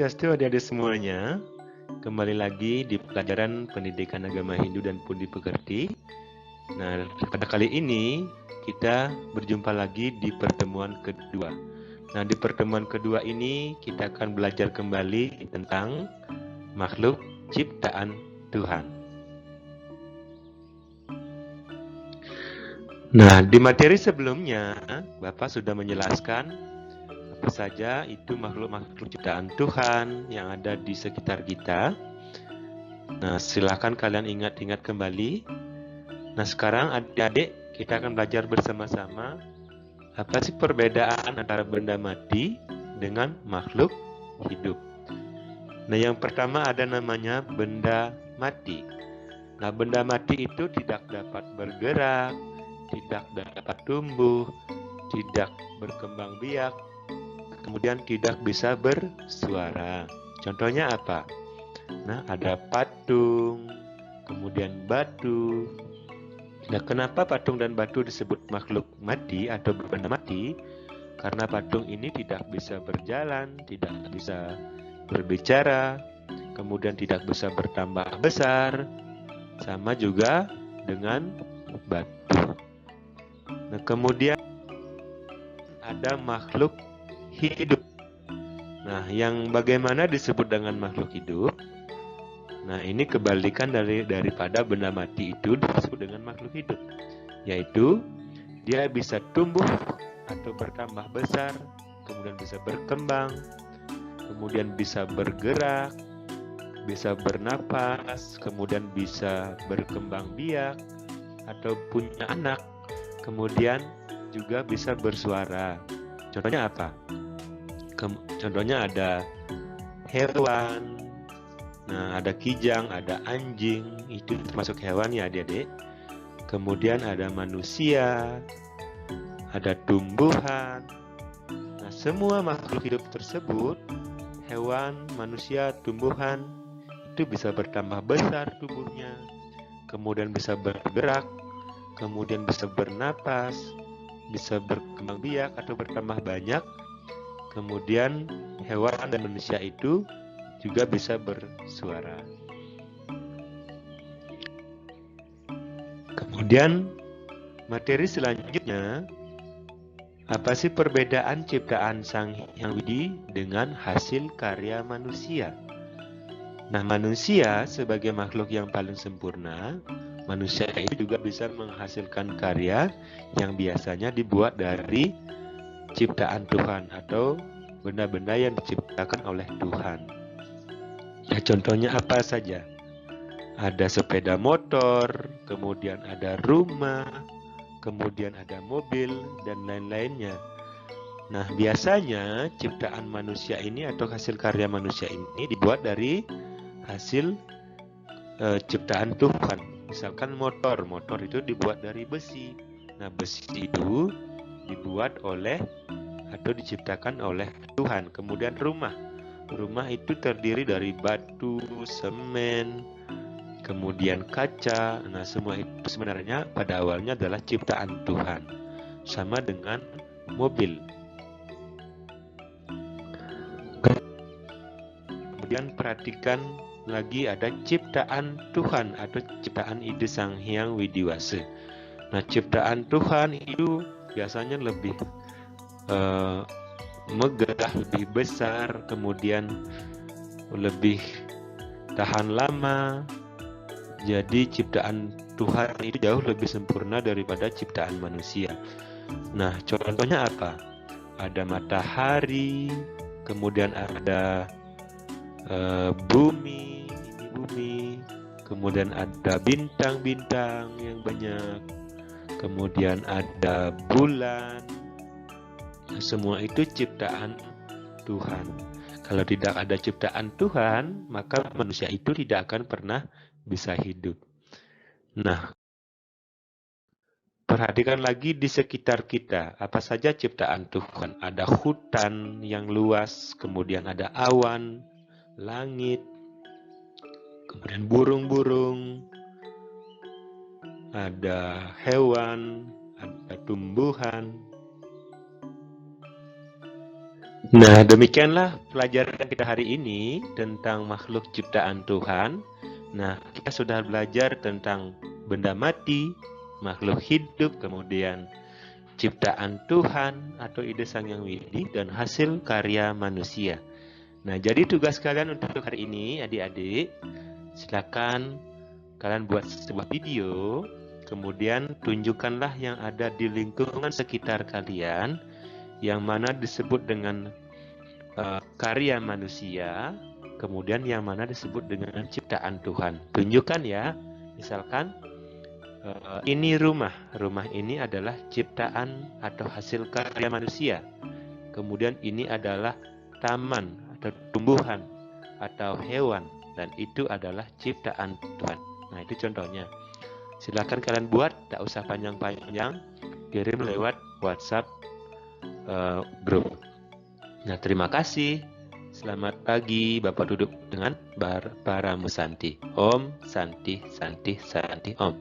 Swastiastu adik-adik semuanya. Kembali lagi di pelajaran pendidikan agama Hindu dan Budi Pekerti. Nah, pada kali ini kita berjumpa lagi di pertemuan kedua. Nah, di pertemuan kedua ini kita akan belajar kembali tentang makhluk ciptaan Tuhan. Nah, di materi sebelumnya Bapak sudah menjelaskan apa saja itu makhluk-makhluk ciptaan Tuhan yang ada di sekitar kita. Nah, silakan kalian ingat-ingat kembali. Nah, sekarang adik-adik kita akan belajar bersama-sama apa sih perbedaan antara benda mati dengan makhluk hidup. Nah, yang pertama ada namanya benda mati. Nah, benda mati itu tidak dapat bergerak, tidak dapat tumbuh, tidak berkembang biak, kemudian tidak bisa bersuara. Contohnya apa? Nah, ada patung, kemudian batu. Nah, kenapa patung dan batu disebut makhluk mati atau benda mati? Karena patung ini tidak bisa berjalan, tidak bisa berbicara, kemudian tidak bisa bertambah besar, sama juga dengan batu. Nah, kemudian ada makhluk hidup. Nah, yang bagaimana disebut dengan makhluk hidup? Nah, ini kebalikan daripada benda mati itu disebut dengan makhluk hidup, yaitu dia bisa tumbuh atau bertambah besar, kemudian bisa berkembang, kemudian bisa bergerak, bisa bernapas, kemudian bisa berkembang biak atau punya anak, kemudian juga bisa bersuara. Contohnya apa? Contohnya ada hewan. Nah, ada kijang, ada anjing, itu termasuk hewan ya adik-adik. Kemudian ada manusia, ada tumbuhan. Nah, semua makhluk hidup tersebut, hewan, manusia, tumbuhan, itu bisa bertambah besar tubuhnya, kemudian bisa bergerak, kemudian bisa bernapas, bisa berkembang biak atau bertambah banyak. Kemudian hewan dan manusia itu juga bisa bersuara. Kemudian materi selanjutnya, apa sih perbedaan ciptaan Sang Hyang Widi dengan hasil karya manusia? Nah, manusia sebagai makhluk yang paling sempurna, manusia itu juga bisa menghasilkan karya yang biasanya dibuat dari ciptaan Tuhan atau benda-benda yang diciptakan oleh Tuhan. Ya, contohnya apa saja? Ada sepeda motor, kemudian ada rumah, kemudian ada mobil, dan lain-lainnya. Nah, biasanya ciptaan manusia ini atau hasil karya manusia ini dibuat dari hasil ciptaan Tuhan. Misalkan motor itu dibuat dari besi. Nah, besi itu dibuat oleh atau diciptakan oleh Tuhan. Kemudian rumah itu terdiri dari batu, semen, kemudian kaca. Nah, semua itu sebenarnya pada awalnya adalah ciptaan Tuhan. Sama dengan mobil. Kemudian perhatikan lagi ada ciptaan Tuhan atau ciptaan ide Sang Hyang Widiwasa. Nah, ciptaan Tuhan itu biasanya lebih megah, lebih besar, kemudian lebih tahan lama. Jadi ciptaan Tuhan itu jauh lebih sempurna daripada ciptaan manusia. Nah, contohnya apa? Ada matahari, kemudian ada bumi, kemudian ada bintang-bintang yang banyak, kemudian ada bulan. Semua itu ciptaan Tuhan. Kalau tidak ada ciptaan Tuhan, maka manusia itu tidak akan pernah bisa hidup. Nah, perhatikan lagi di sekitar kita, apa saja ciptaan Tuhan. Ada hutan yang luas, kemudian ada awan, langit, kemudian burung-burung, ada hewan, ada tumbuhan. Nah, demikianlah pelajaran kita hari ini tentang makhluk ciptaan Tuhan. Nah, kita sudah belajar tentang benda mati, makhluk hidup, kemudian ciptaan Tuhan atau ide Sang Yang Widi, dan hasil karya manusia. Nah, jadi tugas kalian untuk hari ini, adik-adik, silakan kalian buat sebuah video, kemudian tunjukkanlah yang ada di lingkungan sekitar kalian, yang mana disebut dengan karya manusia, kemudian yang mana disebut dengan ciptaan Tuhan. Tunjukkan ya, misalkan ini rumah ini adalah ciptaan atau hasil karya manusia. Kemudian ini adalah taman atau tumbuhan atau hewan, dan itu adalah ciptaan Tuhan. Nah, itu contohnya. Silakan kalian buat, tak usah panjang-panjang, kirim lewat WhatsApp grup. Nah, terima kasih. Selamat pagi, Bapak duduk dengan para Musanti. Om Santi Santi Santi Om.